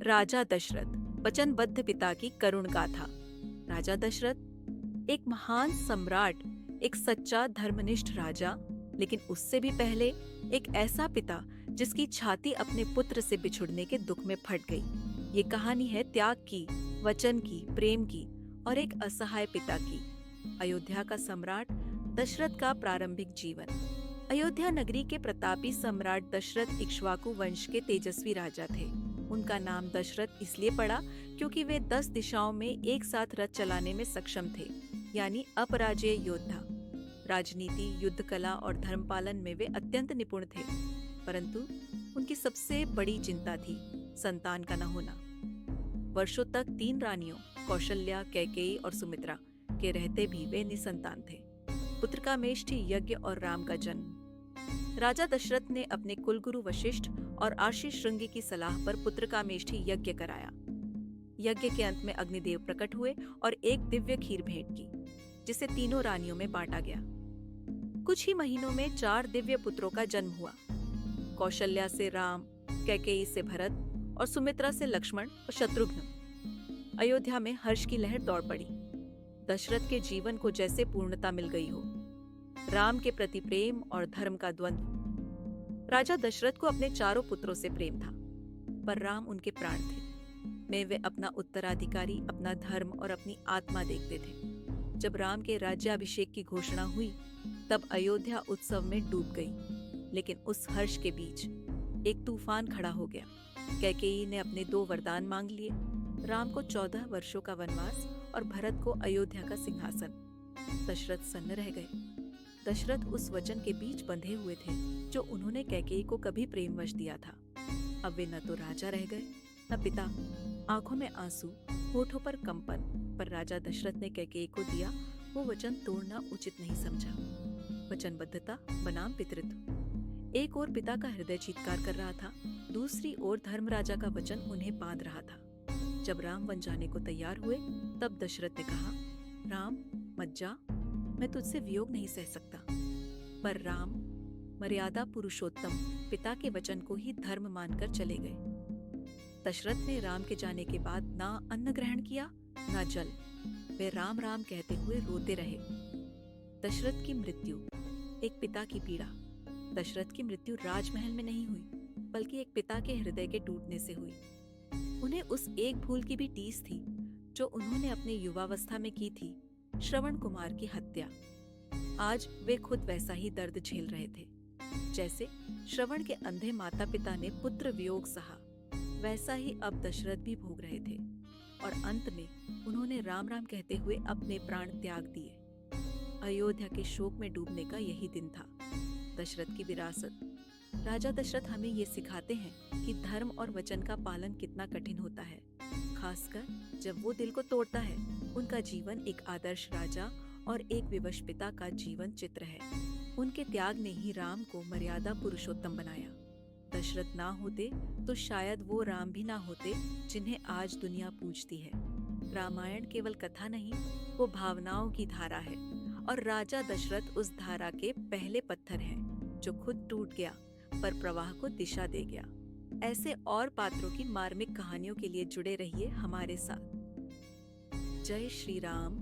राजा दशरथ, वचनबद्ध पिता की करुण गाथा। राजा दशरथ एक महान सम्राट, एक सच्चा धर्मनिष्ठ राजा, लेकिन उससे भी पहले एक ऐसा पिता जिसकी छाती अपने पुत्र से बिछुड़ने के दुख में फट गई। ये कहानी है त्याग की, वचन की, प्रेम की और एक असहाय पिता की। अयोध्या का सम्राट दशरथ का प्रारंभिक जीवन। अयोध्या नगरी के प्रतापी सम्राट दशरथ इक्ष्वाकु वंश के तेजस्वी राजा थे। उनका नाम दशरथ इसलिए पड़ा क्योंकि वे 10 दिशाओं में एक साथ रथ चलाने में सक्षम थे, यानी अपराजेय योद्धा। राजनीति, युद्ध कला और धर्मपालन में वे अत्यंत निपुण थे, परंतु उनकी सबसे बड़ी चिंता थी संतान का न होना। वर्षों तक 3 रानियों कौशल्या, कैकेयी और सुमित्रा के रहते भी वे निसंतान थे। पुत्र का मेष्ठी यज्ञ और राम का जन्म। राजा दशरथ ने अपने कुलगुरु वशिष्ठ और आशी श्रृंगी की सलाह पर पुत्र का मेष्ठी यज्ञ कराया। यज्ञ के अंत में अग्निदेव प्रकट हुए और एक दिव्य खीर भेंट की, जिसे तीनों रानियों में बांटा गया। कुछ ही महीनों में 4 दिव्य पुत्रों का जन्म हुआ। कौशल्या से राम, कैकेयी से भरत और सुमित्रा से लक्ष्मण और शत्रुघ्न। अयोध्या में हर्ष की लहर दौड़ पड़ी। दशरथ के जीवन को जैसे पूर्णता मिल गई हो। राम के प्रति प्रेम और धर्म का द्वंद्व। राजा दशरथ को अपने 4 पुत्रों से प्रेम था, पर राम उनके प्राण थे। में वे अपना उत्तराधिकारी, अपना धर्म और अपनी आत्मा देखते थे। जब राम के राज्याभिषेक की घोषणा हुई, तब अयोध्या उत्सव में डूब गई। लेकिन उस हर्ष के बीच एक तूफान खड़ा हो गया। कैकेयी ने अपने 2 वरदान मांग लिए, राम को 14 वर्षों का वनवास और भरत को अयोध्या का सिंहासन। दशरथ सन्न रह गए। दशरथ उस वचन के बीच बंधे हुए थे जो उन्होंने कैकेयी को कभी प्रेमवश दिया था। अब वे न तो राजा रह गए, न पिता। आंखों में आंसू, होठों पर कंपन, पर राजा दशरथ ने कैकेयी को दिया वो वचन तोड़ना उचित नहीं समझा। वचनबद्धता बनाम पितृत्व। एक ओर पिता का हृदय चीत्कार कर रहा था, दूसरी ओर धर्मराजा का वचन उन्हें बांध रहा था। जब राम वन जाने को तैयार हुए, तब दशरथ ने कहा, राम मत जा, मैं तुझसे वियोग नहीं सह सकता। पर राम मर्यादा पुरुषोत्तम पिता के वचन को ही धर्म मानकर चले गए। दशरथ ने राम के जाने के बाद ना अन्न ग्रहण किया, ना जल। वे राम राम कहते हुए रोते रहे। दशरथ की मृत्यु, एक पिता की पीड़ा। दशरथ की मृत्यु राजमहल में नहीं हुई, बल्कि एक पिता के हृदय के टूटने से हुई। उन्हें उस एक भूल की भी टीस थी जो उन्होंने अपने युवावस्था में की थी, श्रवण कुमार की हत्या। आज वे खुद वैसा ही दर्द झेल रहे थे जैसे श्रवण के अंधे माता पिता ने पुत्र वियोग सहा, वैसा ही अब दशरथ भी भोग रहे थे। और अंत में उन्होंने राम राम कहते हुए अपने प्राण त्याग दिए। अयोध्या के शोक में डूबने का यही दिन था। दशरथ की विरासत। राजा दशरथ हमें ये सिखाते हैं कि धर्म और वचन का पालन कितना कठिन होता है, खासकर जब वो दिल को तोड़ता है। उनका जीवन एक आदर्श राजा और एक विवश पिता का जीवन चित्र है। उनके त्याग ने ही राम को मर्यादा पुरुषोत्तम बनाया। दशरथ ना होते तो शायद वो राम भी ना होते जिन्हें आज दुनिया पूजती है। रामायण केवल कथा नहीं, वो भावनाओं की धारा है, और राजा दशरथ उस धारा के पहले पत्थर हैं जो खुद टूट गया पर प्रवाह को दिशा दे गया। ऐसे और पात्रों की मार्मिक कहानियों के लिए जुड़े रहिए हमारे साथ। जय श्री राम।